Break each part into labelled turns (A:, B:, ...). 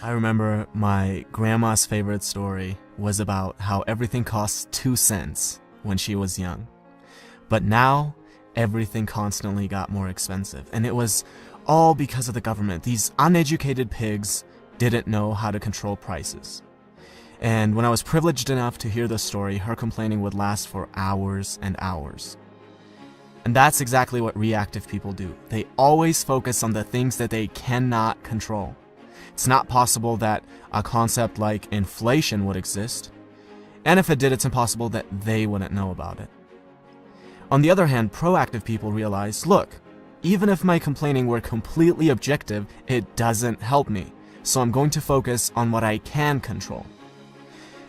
A: I remember my grandma's favorite story was about how everything cost 2 cents when she was young. But now, everything constantly got more expensive. And it was all because of the government. These uneducated pigs didn't know how to control prices. And when I was privileged enough to hear the story, her complaining would last for hours and hours. And that's exactly what reactive people do. They always focus on the things that they cannot control. It's not possible that a concept like inflation would exist. And if it did, it's impossible that they wouldn't know about it. On the other hand, proactive people realize, look, even if my complaining were completely objective, it doesn't help me. So I'm going to focus on what I can control.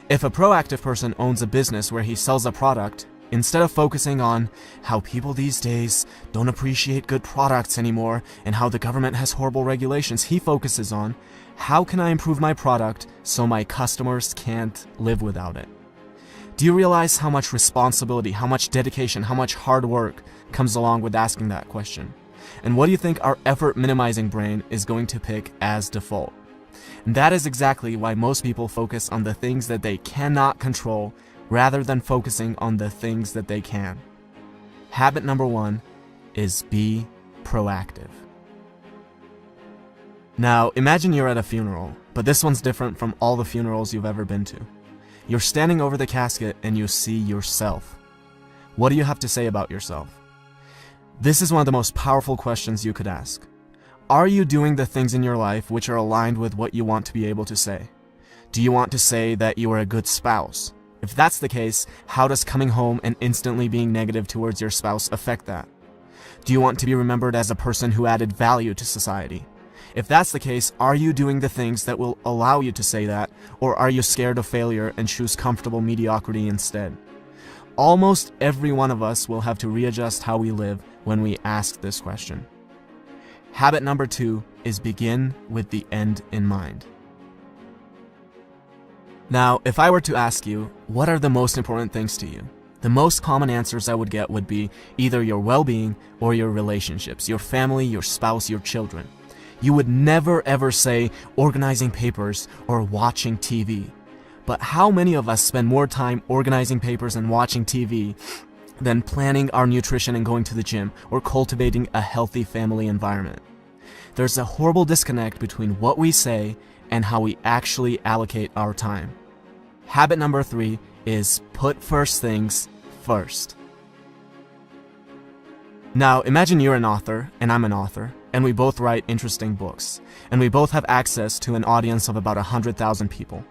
A: If a proactive person owns a business where he sells a product, instead of focusing on how people these days don't appreciate good products anymore and how the government has horrible regulations, he focuses on how can I improve my product so my customers can't live without it. Do you realize how much responsibility, how much dedication, how much hard work comes along with asking that question? And what do you think our effort minimizing brain is going to pick as default? And that is exactly why most people focus on the things that they cannot control rather than focusing on the things that they can. Habit number 1 is be proactive. Now, imagine you're at a funeral, but this one's different from all the funerals you've ever been to. You're standing over the casket and you see yourself. What do you have to say about yourself? This is one of the most powerful questions you could ask. Are you doing the things in your life which are aligned with what you want to be able to say? Do you want to say that you are a good spouse? If that's the case, how does coming home and instantly being negative towards your spouse affect that? Do you want to be remembered as a person who added value to society? If that's the case, are you doing the things that will allow you to say that, or are you scared of failure and choose comfortable mediocrity instead? Almost every one of us will have to readjust how we live when we ask this question. Habit number 2 is begin with the end in mind. Now, if I were to ask you, what are the most important things to you? The most common answers I would get would be either your well-being or your relationships, your family, your spouse, your children. You would never ever say organizing papers or watching TV. But how many of us spend more time organizing papers and watching TV than planning our nutrition and going to the gym or cultivating a healthy family environment? There's a horrible disconnect between what we say and how we actually allocate our time. Habit number 3 is put first things first. Now, imagine you're an author and I'm an author, and we both write interesting books, and we both have access to an audience of about 100,000 people.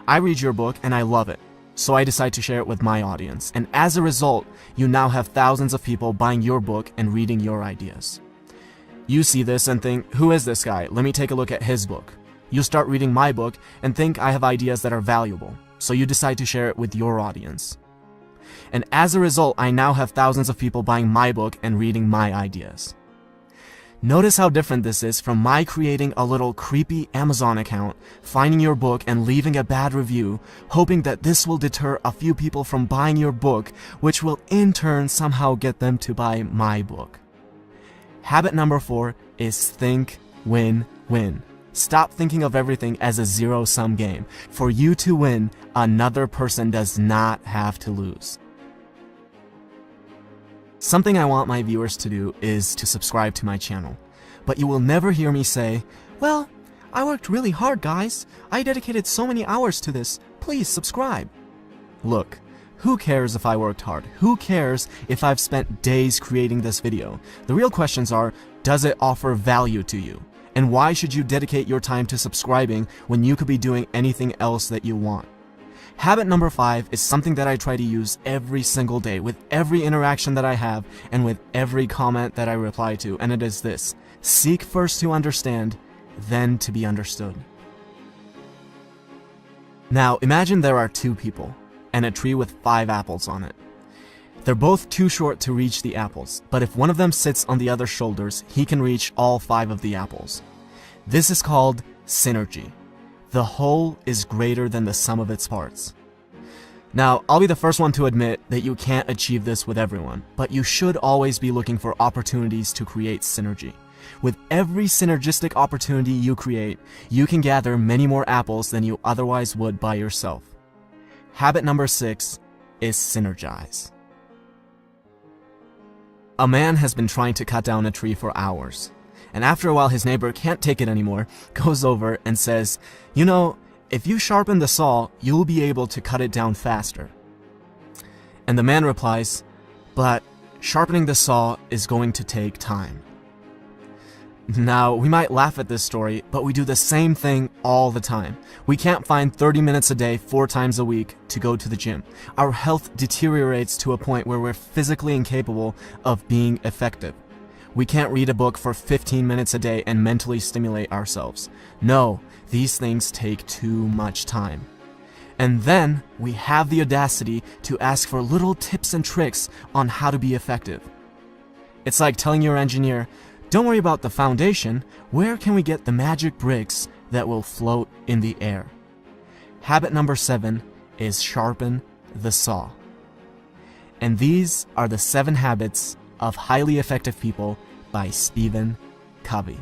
A: I read your book and I love it, so I decide to share it with my audience, and as a result, you now have thousands of people buying your book and reading your ideas. You see this and think, who is this guy? Let me take a look at his book. You start reading my book and think I have ideas that are valuable, so you decide to share it with your audience. And as a result, I now have thousands of people buying my book and reading my ideas. Notice how different this is from my creating a little creepy Amazon account, finding your book and leaving a bad review, hoping that this will deter a few people from buying your book, which will in turn somehow get them to buy my book. Habit number 4 is think win-win. Stop thinking of everything as a zero-sum game. For you to win, another person does not have to lose. Something I want my viewers to do is to subscribe to my channel. But you will never hear me say, well, I worked really hard, guys. I dedicated so many hours to this. Please subscribe. Look, who cares if I worked hard? Who cares if I've spent days creating this video? The real questions are, does it offer value to you? And why should you dedicate your time to subscribing when you could be doing anything else that you want? Habit number 5 is something that I try to use every single day with every interaction that I have and with every comment that I reply to, and it is this: seek first to understand, then to be understood. Now, imagine there are 2 people and a tree with 5 apples on it. They're both too short to reach the apples, but if one of them sits on the other's shoulders, he can reach all 5 of the apples. This is called synergy. The whole is greater than the sum of its parts. Now, I'll be the first one to admit that you can't achieve this with everyone, but you should always be looking for opportunities to create synergy. With every synergistic opportunity you create, you can gather many more apples than you otherwise would by yourself. Habit number 6 is Synergize. A man has been trying to cut down a tree for hours, and after a while his neighbor can't take it anymore, goes over and says, "You know, if you sharpen the saw, you'll be able to cut it down faster." And the man replies, "But sharpening the saw is going to take time." Now, we might laugh at this story, but we do the same thing all the time. We can't find 30 minutes a day, 4 times a week, to go to the gym. Our health deteriorates to a point where we're physically incapable of being effective. We can't read a book for 15 minutes a day and mentally stimulate ourselves. No, these things take too much time. And then we have the audacity to ask for little tips and tricks on how to be effective. It's like telling your engineer, "Don't worry about the foundation. Where can we get the magic bricks that will float in the air?" Habit number 7 is sharpen the saw. And these are the 7 habits of highly effective people by Stephen Covey.